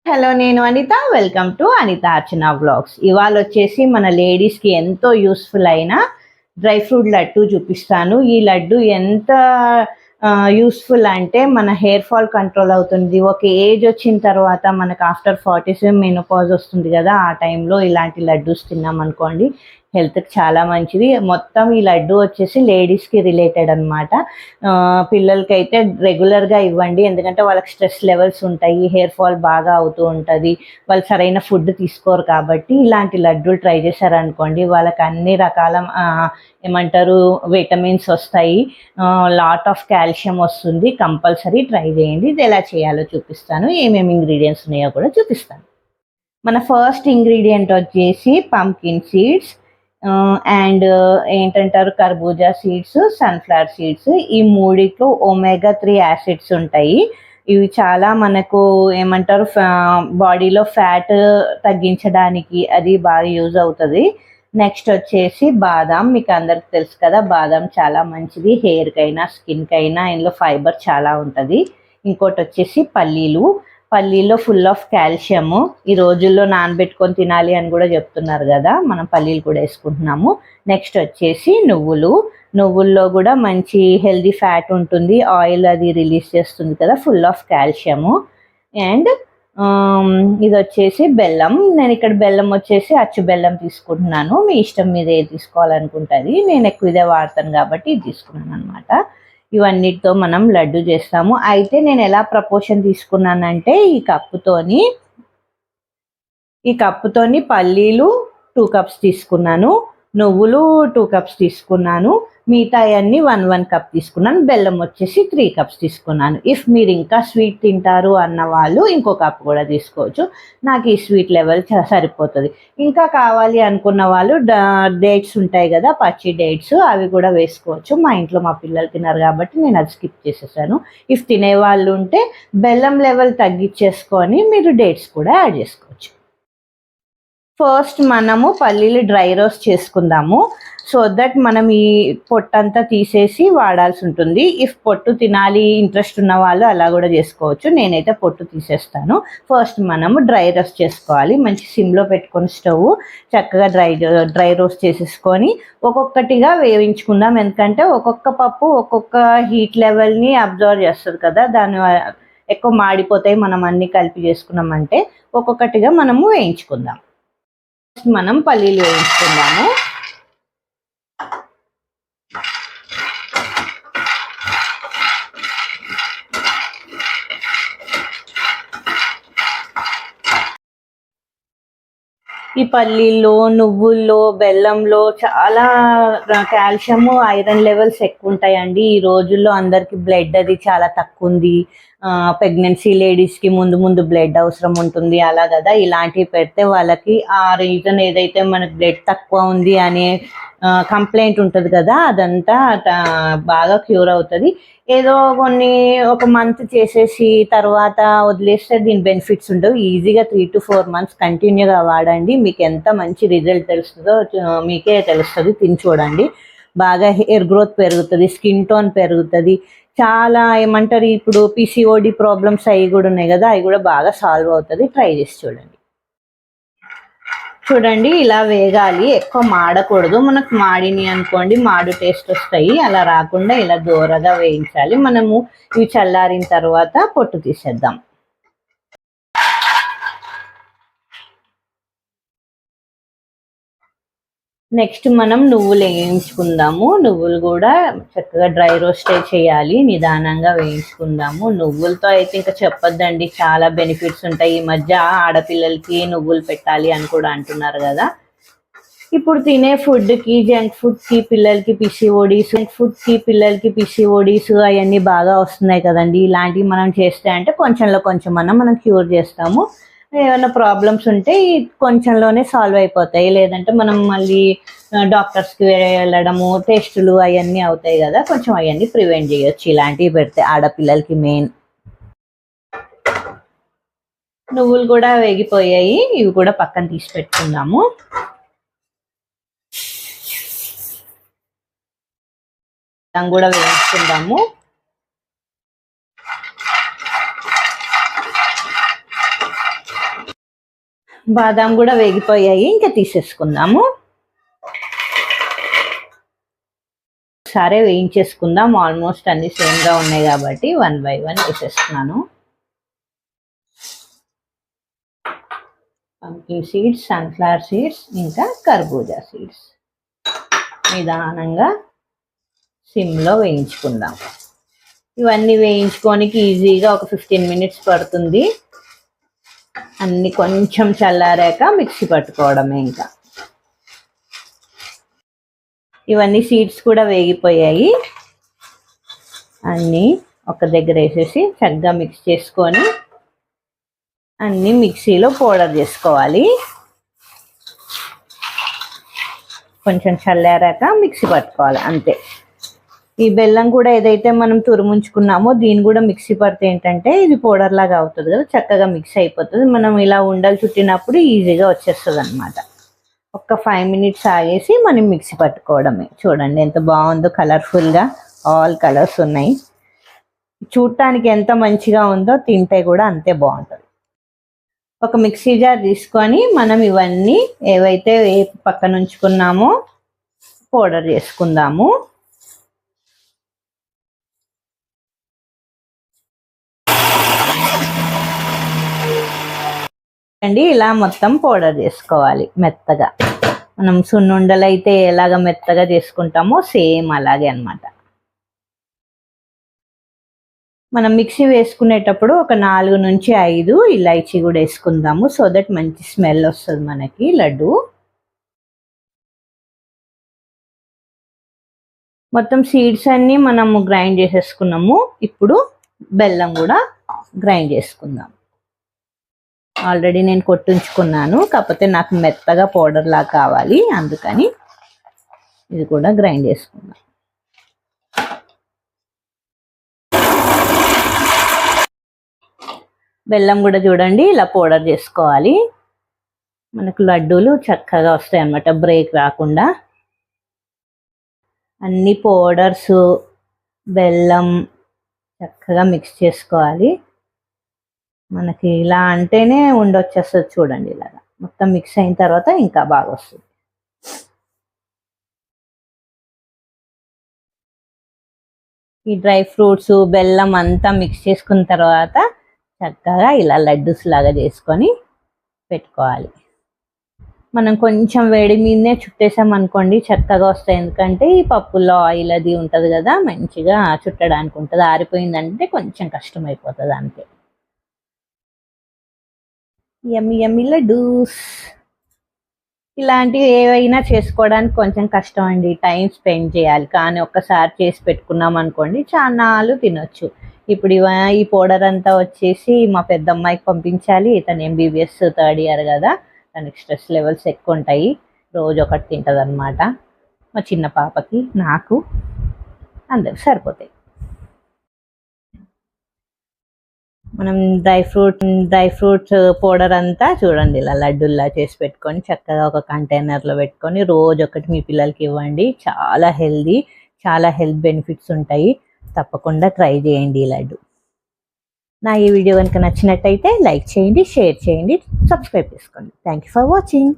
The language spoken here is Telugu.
హలో, నేను Anitha. Welcome to Anitha Archana vlogs. ఇవాళ వచ్చేసి మన లేడీస్కి ఎంతో యూస్ఫుల్ అయిన డ్రై ఫ్రూట్ లడ్డు చూపిస్తాను. ఈ లడ్డు ఎంత యూస్ఫుల్ అంటే మన హెయిర్ ఫాల్ కంట్రోల్ అవుతుంది. ఒక ఏజ్ వచ్చిన తర్వాత మనకు ఆఫ్టర్ 47 మెనోపాజ్ వస్తుంది కదా, ఆ టైంలో ఇలాంటి లడ్డూస్ తిన్నాం అనుకోండి హెల్త్కి చాలా మంచిది. మొత్తం ఈ లడ్డు వచ్చేసి లేడీస్కి రిలేటెడ్ అనమాట. పిల్లలకైతే రెగ్యులర్గా ఇవ్వండి, ఎందుకంటే వాళ్ళకి స్ట్రెస్ లెవెల్స్ ఉంటాయి, హెయిర్ ఫాల్ బాగా అవుతూ ఉంటుంది, వాళ్ళు సరైన ఫుడ్ తీసుకోరు. కాబట్టి ఇలాంటి లడ్డూలు ట్రై చేశారనుకోండి వాళ్ళకి అన్ని రకాల ఏమంటారు విటమిన్స్ వస్తాయి, లాట్ ఆఫ్ కాల్షియం వస్తుంది. కంపల్సరీ ట్రై చేయండి. ఇది ఎలా చేయాలో చూపిస్తాను, ఏమేమి ఇంగ్రీడియంట్స్ ఉన్నాయో కూడా చూపిస్తాను. మన ఫస్ట్ ఇంగ్రీడియంట్ వచ్చేసి పంకిన్ సీడ్స్ అండ్ ఏంటంటారు కర్బూజా సీడ్స్, సన్ఫ్లవర్ సీడ్స్. ఈ మూడిట్లో omega-3 యాసిడ్స్ ఉంటాయి. ఇవి చాలా మనకు ఏమంటారు బాడీలో ఫ్యాట్ తగ్గించడానికి అది బాగా యూజ్ అవుతుంది. నెక్స్ట్ వచ్చేసి బాదాం. మీకు అందరికి తెలుసు కదా, బాదాం చాలా మంచిది హెయిర్కైనా స్కిన్కైనా. ఇందులో ఫైబర్ చాలా ఉంటుంది. ఇంకోటి వచ్చేసి పల్లీలు. పల్లీలో ఫుల్ ఆఫ్ కాల్షియము. ఈ రోజుల్లో నానబెట్టుకొని తినాలి అని కూడా చెప్తున్నారు కదా, మనం పల్లీలు కూడా వేసుకుంటున్నాము. నెక్స్ట్ వచ్చేసి నువ్వులు. నువ్వుల్లో కూడా మంచి హెల్దీ ఫ్యాట్ ఉంటుంది, ఆయిల్ అది రిలీజ్ చేస్తుంది కదా, ఫుల్ ఆఫ్ కాల్షియము. అండ్ ఇది వచ్చేసి బెల్లం. నేను ఇక్కడ బెల్లం వచ్చేసి అచ్చు బెల్లం తీసుకుంటున్నాను. మీ ఇష్టం మీద ఏది తీసుకోవాలనుకుంటుంది. నేను ఎక్కువ ఇదే వాడతాను కాబట్టి ఇది తీసుకున్నాను అనమాట. ఇవన్నిటితో మనం లడ్డు చేస్తాము. అయితే నేను ఎలా ప్రపోర్షన్ తీసుకున్నానంటే ఈ కప్పుతోని పల్లీలు 2 కప్స్ తీసుకున్నాను, నువ్వులు 2 కప్స్ తీసుకున్నాను, మిగతా అన్నీ 1 కప్ తీసుకున్నాను. బెల్లం వచ్చేసి 3 కప్స్ తీసుకున్నాను. ఇఫ్ మీరు ఇంకా స్వీట్ తింటారు అన్న వాళ్ళు ఇంకో కప్ కూడా తీసుకోవచ్చు. నాకు ఈ స్వీట్ లెవెల్ సరిపోతుంది. ఇంకా కావాలి అనుకున్న వాళ్ళు డేట్స్ ఉంటాయి కదా, పచ్చి డేట్స్, అవి కూడా వేసుకోవచ్చు. మా ఇంట్లో మా పిల్లలు తిన్నారు కాబట్టి నేను అది స్కిప్ చేసేసాను. ఇఫ్ తినేవాళ్ళు ఉంటే బెల్లం లెవెల్ తగ్గించేసుకొని మీరు డేట్స్ కూడా యాడ్ చేసుకోవచ్చు. ఫస్ట్ మనము పల్లీలు డ్రై రోస్ట్ చేసుకుందాము, సో దట్ మనం ఈ పొట్టంతా తీసేసి వాడాల్సి ఉంటుంది. ఇఫ్ పొట్టు తినాలి ఇంట్రెస్ట్ ఉన్న వాళ్ళు అలా కూడా చేసుకోవచ్చు. నేనైతే పొట్టు తీసేస్తాను. ఫస్ట్ మనము డ్రై రోస్ట్ చేసుకోవాలి. మంచి సిమ్లో పెట్టుకొని స్టవ్ చక్కగా డ్రై రోస్ట్ చేసేసుకొని ఒక్కొక్కటిగా వేయించుకుందాం. ఎందుకంటే ఒక్కొక్క పప్పు ఒక్కొక్క హీట్ లెవెల్ని అబ్జర్వ్ చేస్తుంది కదా, దాని ఎక్కువ మాడిపోతాయి. మనం అన్నీ కలిపి చేసుకున్నామంటే ఒక్కొక్కటిగా మనము వేయించుకుందాం. మనం పల్లీలు వేయించుకుందాము. ఈ పల్లీల్లో, నువ్వుల్లో, బెల్లంలో చాలా కాల్షియము, ఐరన్ లెవెల్స్ ఎక్కువ ఉంటాయండి. ఈ రోజుల్లో అందరికీ బ్లడ్ అది చాలా తక్కువ ఉంది. ప్రెగ్నెన్సీ లేడీస్కి ముందు బ్లడ్ అవసరం ఉంటుంది అలా కదా. ఇలాంటివి పెడితే వాళ్ళకి ఆ రీజన్ ఏదైతే మనకు బ్లడ్ తక్కువ ఉంది అనే కంప్లైంట్ ఉంటుంది కదా, అదంతా బాగా క్యూర్ అవుతుంది. ఏదో ఒక మంత్ చేసేసి తర్వాత వదిలేస్తే దీని బెనిఫిట్స్ ఉండవు. ఈజీగా 3 to 4 months కంటిన్యూగా వాడండి. మీకు ఎంత మంచి రిజల్ట్ తెలుస్తుందో మీకే తెలుస్తుంది. తిని చూడండి. బాగా హెయిర్ గ్రోత్ పెరుగుతుంది, స్కిన్ టోన్ పెరుగుతుంది. చాలా ఏమంటారు ఇప్పుడు PCOD ప్రాబ్లమ్స్ అవి కూడా ఉన్నాయి కదా, అవి కూడా బాగా సాల్వ్ అవుతుంది. ట్రై చేసి చూడండి. ఇలా వేగాలి, ఎక్కువ మాడకూడదు. మనకు మాడిని అనుకోండి మాడు టేస్ట్ వస్తాయి. అలా రాకుండా ఇలా దూరగా వేయించాలి. మనము ఇవి చల్లారిన తర్వాత పొట్టు తీసేద్దాం. నెక్స్ట్ మనం నువ్వులు వేయించుకుందాము. నువ్వులు కూడా చక్కగా డ్రై రోస్ట్ చేయాలి, నిదానంగా వేయించుకుందాము. నువ్వులతో అయితే ఇంకా చెప్పొద్దండి, చాలా బెనిఫిట్స్ ఉంటాయి. ఈ మధ్య ఆడపిల్లలకి నువ్వులు పెట్టాలి అని కూడా అంటున్నారు కదా. ఇప్పుడు తినే ఫుడ్కి, జంక్ ఫుడ్కి పిల్లలకి పిసిఓడీస్ అవన్నీ బాగా వస్తున్నాయి కదండి. ఇలాంటివి మనం చేస్తే అంటే కొంచెంలో కొంచెం మనం క్యూర్ చేస్తాము. ఏమైనా ప్రాబ్లమ్స్ ఉంటే కొంచెంలోనే సాల్వ్ అయిపోతాయి. లేదంటే మనం మళ్ళీ డాక్టర్స్కి వెళ్ళడము, టెస్టులు అవన్నీ అవుతాయి కదా, కొంచెం అవన్నీ ప్రివెంట్ చేయొచ్చు ఇలాంటివి పెడితే ఆడపిల్లలకి మెయిన్. నువ్వులు కూడా వేగిపోయాయి, ఇవి కూడా పక్కన తీసి పెట్టుకుందాము. కూడా వేయించుకుందాము. బాదాం కూడా వేగిపోయాయి, ఇంకా తీసేసుకుందాము. ఒకసారి వేయించేసుకుందాం. ఆల్మోస్ట్ అన్ని సేమ్గా ఉన్నాయి కాబట్టి 1 by 1 వేసేస్తున్నాను. పంకిన్ సీడ్స్, సన్ఫ్లవర్ సీడ్స్, ఇంకా కర్బూజా సీడ్స్ నిదానంగా సిమ్లో వేయించుకుందాం. ఇవన్నీ వేయించుకోనికి ఈజీగా ఒక 15 minutes పడుతుంది. అన్నీ కొంచెం చల్లారాక మిక్సీ పట్టుకోవడమే. ఇంకా ఇవన్నీ సీడ్స్ కూడా వేగిపోయాయి. అన్నీ ఒక దగ్గర వేసేసి చక్కగా మిక్స్ చేసుకొని అన్నీ మిక్సీలో పౌడర్ చేసుకోవాలి. కొంచెం చల్లారాక మిక్సీ పట్టుకోవాలి అంతే. ఈ బెల్లం కూడా ఏదైతే మనం తురుముంచుకున్నామో దీన్ని కూడా మిక్సీ పడితే ఏంటంటే ఇది పౌడర్ లాగా అవుతుంది కదా, చక్కగా మిక్స్ అయిపోతుంది. మనం ఇలా ఉండలు చుట్టినప్పుడు ఈజీగా వచ్చేస్తుంది అనమాట. ఒక్క 5 minutes ఆగేసి మనం మిక్సీ పట్టుకోవడమే. చూడండి ఎంత బాగుందో, కలర్ఫుల్గా ఆల్ కలర్స్ ఉన్నాయి. చూడటానికి ఎంత మంచిగా ఉందో, తింటే కూడా అంతే బాగుంటుంది. ఒక మిక్సీ జార్ తీసుకొని మనం ఇవన్నీ ఏవైతే పక్కన ఉంచుకున్నామో పౌడర్ చేసుకుందాము. అండి ఇలా మొత్తం పౌడర్ చేసుకోవాలి మెత్తగా. మనం సున్నుండలు అయితే ఎలాగ మెత్తగా చేసుకుంటామో సేమ్ అలాగే అన్నమాట. మనం మిక్సీ వేసుకునేటప్పుడు ఒక 4 నుంచి 5 ఇలాచీ కూడా వేసుకుందాము. సో దట్ మంచి స్మెల్ వస్తుంది మనకి లడ్డు. మొత్తం సీడ్స్ అన్నీ మనము గ్రైండ్ చేసేసుకున్నాము. ఇప్పుడు బెల్లం కూడా గ్రైండ్ చేసుకుందాం. ఆల్రెడీ నేను కొట్టించుకున్నాను, కాకపోతే నాకు మెత్తగా పౌడర్ లాగా కావాలి, అందుకని ఇది కూడా గ్రైండ్ చేసుకుందాం. బెల్లం కూడా చూడండి ఇలా పౌడర్ చేసుకోవాలి. మనకు లడ్డూలు చక్కగా వస్తాయి అన్నమాట, బ్రేక్ రాకుండా. అన్ని పౌడర్స్ బెల్లం చక్కగా మిక్స్ చేసుకోవాలి. మనకి ఇలా అంటేనే ఉండొచ్చేస్తుంది చూడండి. ఇలాగా మొత్తం మిక్స్ అయిన తర్వాత ఇంకా బాగా వస్తుంది. ఈ డ్రై ఫ్రూట్స్ బెల్లం అంతా మిక్స్ చేసుకున్న తర్వాత చక్కగా ఇలా లడ్డూస్ లాగా చేసుకొని పెట్టుకోవాలి. మనం కొంచెం వేడి మీదనే చుట్టేసామనుకోండి చక్కగా వస్తాయి. ఎందుకంటే ఈ పప్పులో ఆయిల్ అది ఉంటుంది కదా, మంచిగా చుట్టడానికి ఉంటుంది. ఆరిపోయిందంటే కొంచెం కష్టం అయిపోతుంది అంతే. యమ్మీ యమ్మీ లడ్డూస్. ఇలాంటివి ఏవైనా చేసుకోవడానికి కొంచెం కష్టం అండి, టైం స్పెండ్ చేయాలి. కానీ ఒక్కసారి చేసి పెట్టుకున్నాం అనుకోండి చాలాలు తినొచ్చు. ఇప్పుడు ఈ పౌడర్ అంతా వచ్చేసి మా పెద్ద అమ్మాయికి పంపించాలి. తను MBBS 3rd year కదా, తనకి స్ట్రెస్ లెవెల్స్ ఎక్కువ ఉంటాయి. రోజు ఒకటి తింటుంది అనమాట. మా చిన్న పాపకి, నాకు, అందరికి సరిపోతాయి. మనం డ్రై ఫ్రూట్స్ పౌడర్ అంతా చూడండి ఇలా లడ్డూల్లా చేసి పెట్టుకొని చక్కగా ఒక కంటైనర్లో పెట్టుకొని రోజు ఒకటి మీ పిల్లలకి ఇవ్వండి. చాలా హెల్త్ బెనిఫిట్స్ ఉంటాయి. తప్పకుండా ట్రై చేయండి ఈ లడ్డు. నా ఈ వీడియో కనుక నచ్చినట్టయితే లైక్ చేయండి, షేర్ చేయండి, సబ్స్క్రైబ్ చేసుకోండి. Thank you for watching.